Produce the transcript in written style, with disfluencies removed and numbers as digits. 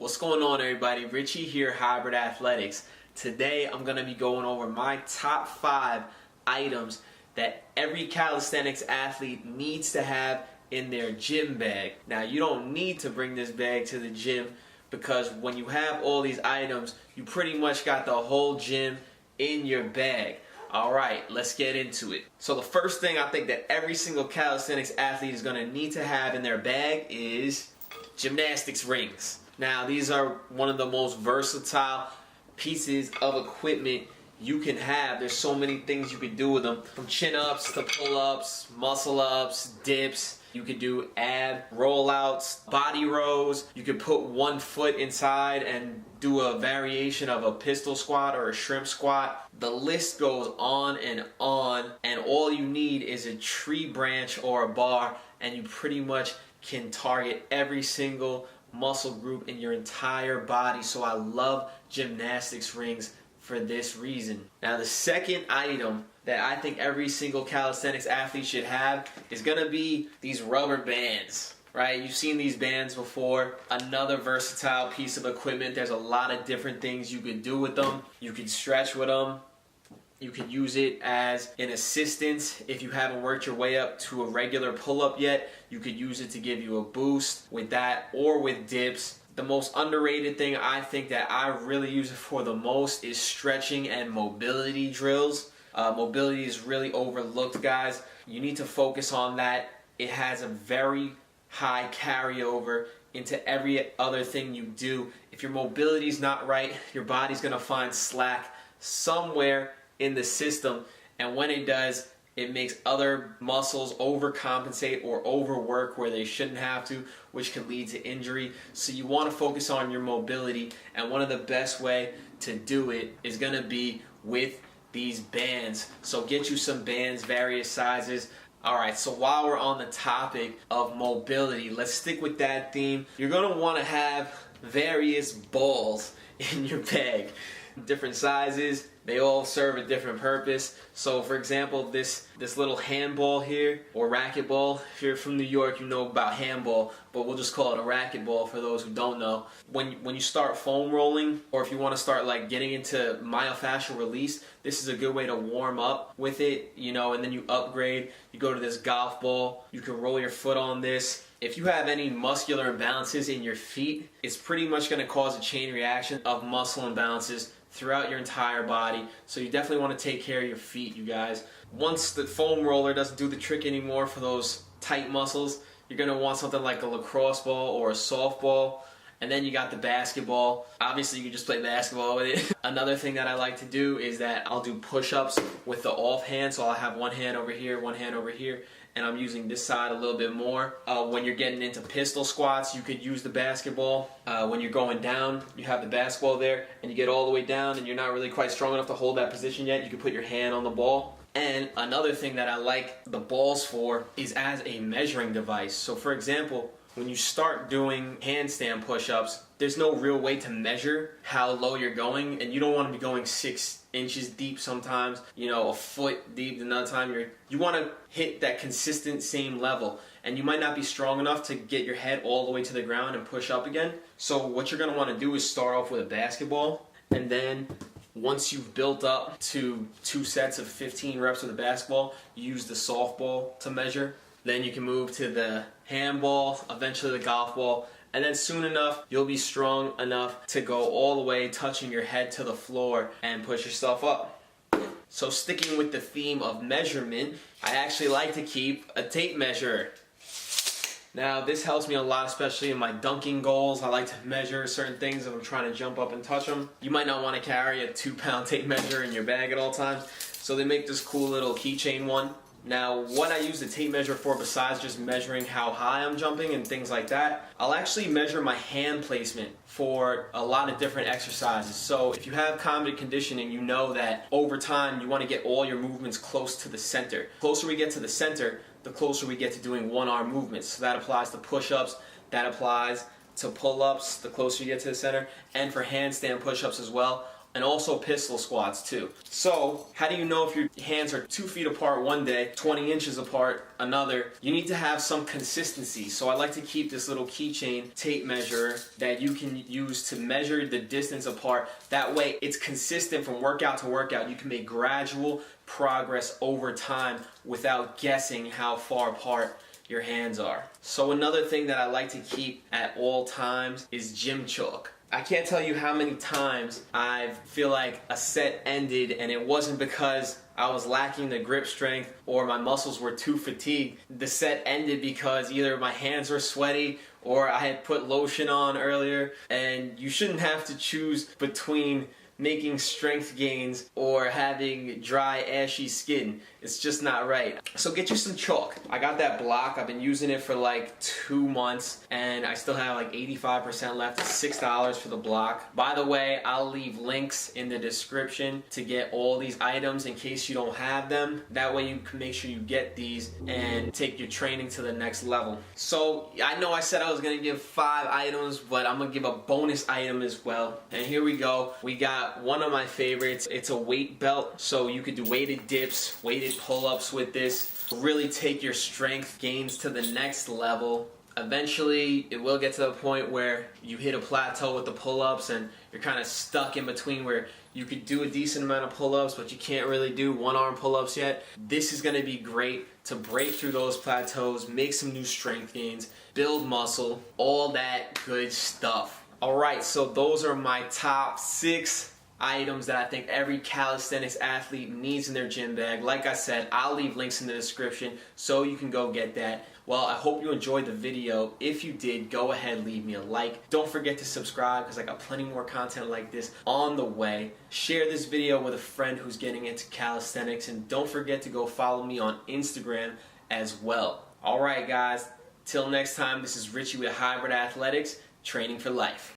What's going on, everybody? Richie here, Hybrid Athletics. Today I'm going to be going over my top 5 items that every calisthenics athlete needs to have in their gym bag. Now, you don't need to bring this bag to the gym because when you have all these items, you pretty much got the whole gym in your bag. Alright, let's get into it. So the first thing I think that every single calisthenics athlete is going to need to have in their bag is gymnastics rings. Now, these are one of the most versatile pieces of equipment you can have. There's so many things you can do with them, from chin-ups to pull-ups, muscle-ups, dips. You could do ab rollouts, body rows. You could put one foot inside and do a variation of a pistol squat or a shrimp squat. The list goes on, and all you need is a tree branch or a bar, and you pretty much can target every single muscle group in your entire body. So I love gymnastics rings for this reason. Now, the second item that I think every single calisthenics athlete should have is gonna be these rubber bands, right? You've seen these bands before. Another versatile piece of equipment. There's a lot of different things you could do with them. You could stretch with them. You could use it as an assistance if you haven't worked your way up to a regular pull-up yet. You could use it to give you a boost with that or with dips. The most underrated thing I think that I really use it for the most is stretching and mobility drills. Mobility is really overlooked, guys. You need to focus on that. It has a very high carryover into every other thing you do. If your mobility is not right, your body's gonna find slack somewhere in the system, and when it does, it makes other muscles overcompensate or overwork where they shouldn't have to, which can lead to injury. So you want to focus on your mobility, and one of the best way to do it is going to be with these bands. So get you some bands, various sizes. Alright, so while we're on the topic of mobility, let's stick with that theme. You're going to want to have various balls in your bag. Different sizes, they all serve a different purpose. So for example, this little handball here, or racquetball. If you're from New York, you know about handball, but we'll just call it a racquetball for those who don't know. When you start foam rolling, or if you want to start like getting into myofascial release, this is a good way to warm up with it, you know, and then you upgrade. You go to this golf ball, you can roll your foot on this. If you have any muscular imbalances in your feet, it's pretty much going to cause a chain reaction of muscle imbalances throughout your entire body. So you definitely want to take care of your feet, you guys. Once the foam roller doesn't do the trick anymore for those tight muscles, you're going to want something like a lacrosse ball or a softball. And then you got the basketball. Obviously, you can just play basketball with it. Another thing that I like to do is that I'll do push-ups with the off hand. So I'll have one hand over here, and I'm using this side a little bit more. When you're getting into pistol squats, you could use the basketball. When you're going down, you have the basketball there, and you get all the way down, and you're not really quite strong enough to hold that position yet. You can put your hand on the ball. And another thing that I like the balls for is as a measuring device. So for example, when you start doing handstand push-ups, there's no real way to measure how low you're going, and you don't want to be going 6 inches deep sometimes, you know, a foot deep another time. You want to hit that consistent same level, and you might not be strong enough to get your head all the way to the ground and push up again. So what you're going to want to do is start off with a basketball, and then once you've built up to 2 sets of 15 reps with a basketball, you use the softball to measure. Then you can move to the handball, eventually the golf ball, and then soon enough, you'll be strong enough to go all the way, touching your head to the floor and push yourself up. So sticking with the theme of measurement, I actually like to keep a tape measure. Now, this helps me a lot, especially in my dunking goals. I like to measure certain things if I'm trying to jump up and touch them. You might not want to carry a 2-pound tape measure in your bag at all times, so they make this cool little keychain one. Now, what I use the tape measure for, besides just measuring how high I'm jumping and things like that, I'll actually measure my hand placement for a lot of different exercises. So if you have combat conditioning, you know that over time you want to get all your movements close to the center. The closer we get to the center, the closer we get to doing one-arm movements. So that applies to push-ups, that applies to pull-ups, the closer you get to the center, and for handstand push-ups as well. and also pistol squats too. So how do you know if your hands are 2 feet apart one day, 20 inches apart another? You need to have some consistency. So I like to keep this little keychain tape measure that you can use to measure the distance apart. That way it's consistent from workout to workout. You can make gradual progress over time without guessing how far apart your hands are. So another thing that I like to keep at all times is gym chalk. I can't tell you how many times I feel like a set ended and it wasn't because I was lacking the grip strength or my muscles were too fatigued. The set ended because either my hands were sweaty or I had put lotion on earlier. And you shouldn't have to choose between making strength gains or having dry, ashy skin. It's just not right. So get you some chalk. I got that block. I've been using it for like 2 months and I still have like 85% left. It's $6 for the block. By the way, I'll leave links in the description to get all these items in case you don't have them. That way you can make sure you get these and take your training to the next level. So I know I said I was gonna give 5 items, but I'm gonna give a bonus item as well. And here we go. We got one of my favorites. It's a weight belt. So you could do weighted dips, weighted pull-ups with this. Really take your strength gains to the next level. Eventually, it will get to the point where you hit a plateau with the pull-ups and you're kind of stuck in between where you could do a decent amount of pull-ups, but you can't really do one-arm pull-ups yet. This is going to be great to break through those plateaus, make some new strength gains, build muscle, all that good stuff. Alright, so those are my top 6 items that I think every calisthenics athlete needs in their gym bag. Like I said, I'll leave links in the description so you can go get that. Well, I hope you enjoyed the video. If you did, go ahead, leave me a like. Don't forget to subscribe because I got plenty more content like this on the way. Share this video with a friend who's getting into calisthenics, and don't forget to go follow me on Instagram as well. Alright guys, till next time, this is Richie with Hybrid Athletics, training for life.